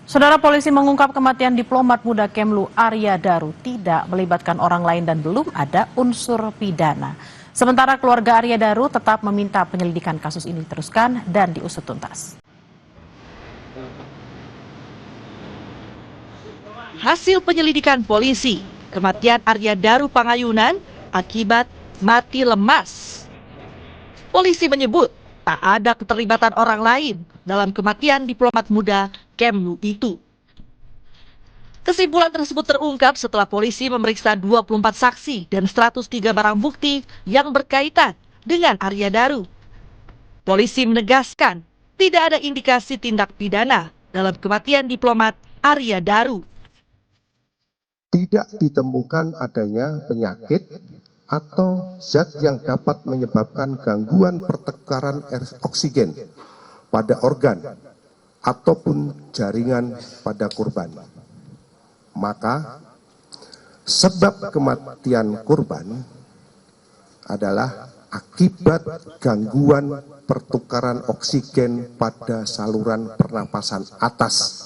Saudara, polisi mengungkap kematian diplomat muda Kemlu Arya Daru tidak melibatkan orang lain dan belum ada unsur pidana. Sementara keluarga Arya Daru tetap meminta penyelidikan kasus ini diteruskan dan diusut tuntas. Hasil penyelidikan polisi, kematian Arya Daru Pangayunan akibat mati lemas. Polisi menyebut tak ada keterlibatan orang lain dalam kematian diplomat muda Kemlu itu. Kesimpulan tersebut terungkap setelah polisi memeriksa 24 saksi dan 103 barang bukti yang berkaitan dengan Arya Daru. Polisi menegaskan tidak ada indikasi tindak pidana dalam kematian diplomat Arya Daru. Tidak ditemukan adanya penyakit atau zat yang dapat menyebabkan gangguan pertukaran oksigen pada organ ataupun jaringan pada korban. Maka sebab kematian korban adalah akibat gangguan pertukaran oksigen pada saluran pernapasan atas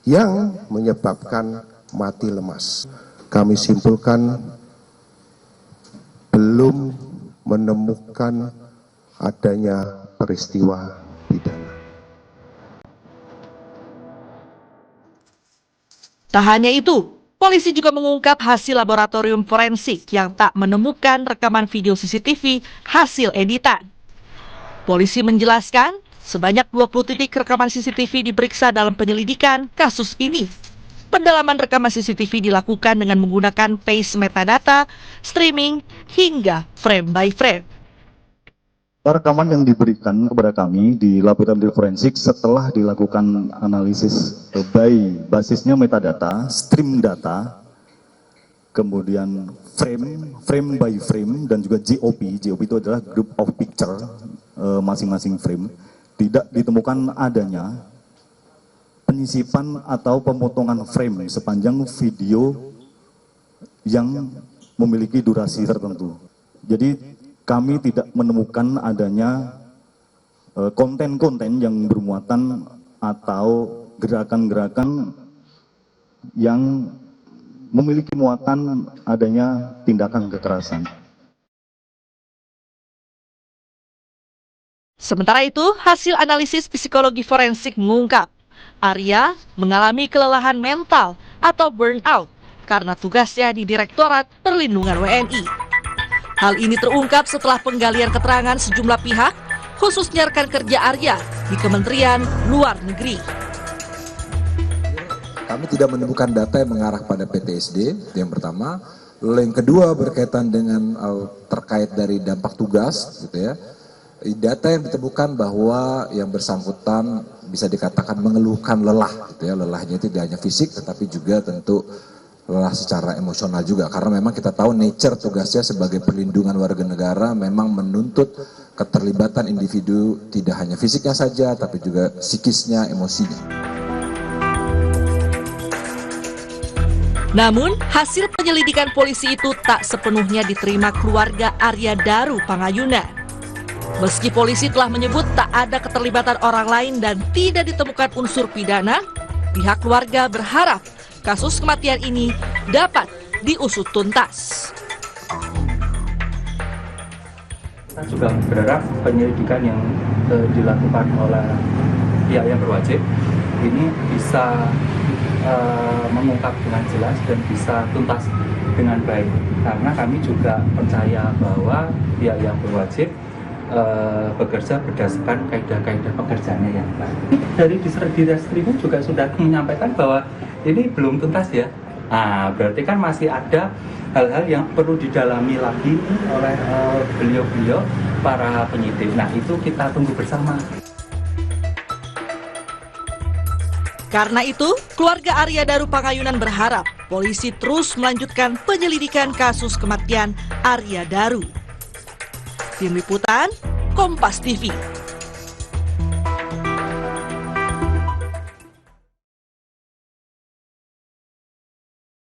yang menyebabkan mati lemas. Kami simpulkan belum menemukan adanya peristiwa pidana. Tak hanya itu, polisi juga mengungkap hasil laboratorium forensik yang tak menemukan rekaman video CCTV hasil editan. Polisi menjelaskan sebanyak 20 titik rekaman CCTV diperiksa dalam penyelidikan kasus ini. Pendalaman rekaman CCTV dilakukan dengan menggunakan paste metadata, streaming, hingga frame by frame. Rekaman yang diberikan kepada kami di laboratorium forensik setelah dilakukan analisis by basisnya metadata, stream data, kemudian frame by frame, dan juga GOP. GOP itu adalah group of picture masing-masing frame. Tidak ditemukan adanya penyisipan atau pemotongan frame sepanjang video yang memiliki durasi tertentu. Jadi kami tidak menemukan adanya konten-konten yang bermuatan atau gerakan-gerakan yang memiliki muatan adanya tindakan kekerasan. Sementara itu, hasil analisis psikologi forensik mengungkap Arya mengalami kelelahan mental atau burnout karena tugasnya di Direktorat Perlindungan WNI. Hal ini terungkap setelah penggalian keterangan sejumlah pihak, khususnya rekan kerja Arya di Kementerian Luar Negeri. Kami tidak menemukan data yang mengarah pada PTSD, yang pertama. Lalu yang kedua berkaitan dengan terkait dari dampak tugas, gitu ya. Data yang ditemukan bahwa yang bersangkutan bisa dikatakan mengeluhkan lelah, gitu ya. Lelahnya itu tidak hanya fisik, tetapi juga tentu lelah secara emosional juga, karena memang kita tahu nature tugasnya sebagai perlindungan warga negara memang menuntut keterlibatan individu tidak hanya fisiknya saja tapi juga psikisnya, emosinya. Namun, hasil penyelidikan polisi itu tak sepenuhnya diterima keluarga Arya Daru Pangayunan. Meski polisi telah menyebut tak ada keterlibatan orang lain dan tidak ditemukan unsur pidana, pihak keluarga berharap kasus kematian ini dapat diusut tuntas. Kita juga berharap penyelidikan yang dilakukan oleh pihak yang berwajib ini bisa mengungkap dengan jelas dan bisa tuntas dengan baik. Karena kami juga percaya bahwa pihak yang berwajib bekerja berdasarkan kaidah-kaidah pekerjaannya yang baik. Dari Ditreskrimum juga sudah menyampaikan bahwa ini belum tuntas ya. Nah, berarti kan masih ada hal-hal yang perlu didalami lagi oleh beliau-beliau para penyidik. Nah, itu kita tunggu bersama. Karena itu, keluarga Arya Daru Pangayunan berharap polisi terus melanjutkan penyelidikan kasus kematian Arya Daru. Tim Liputan, Kompas TV.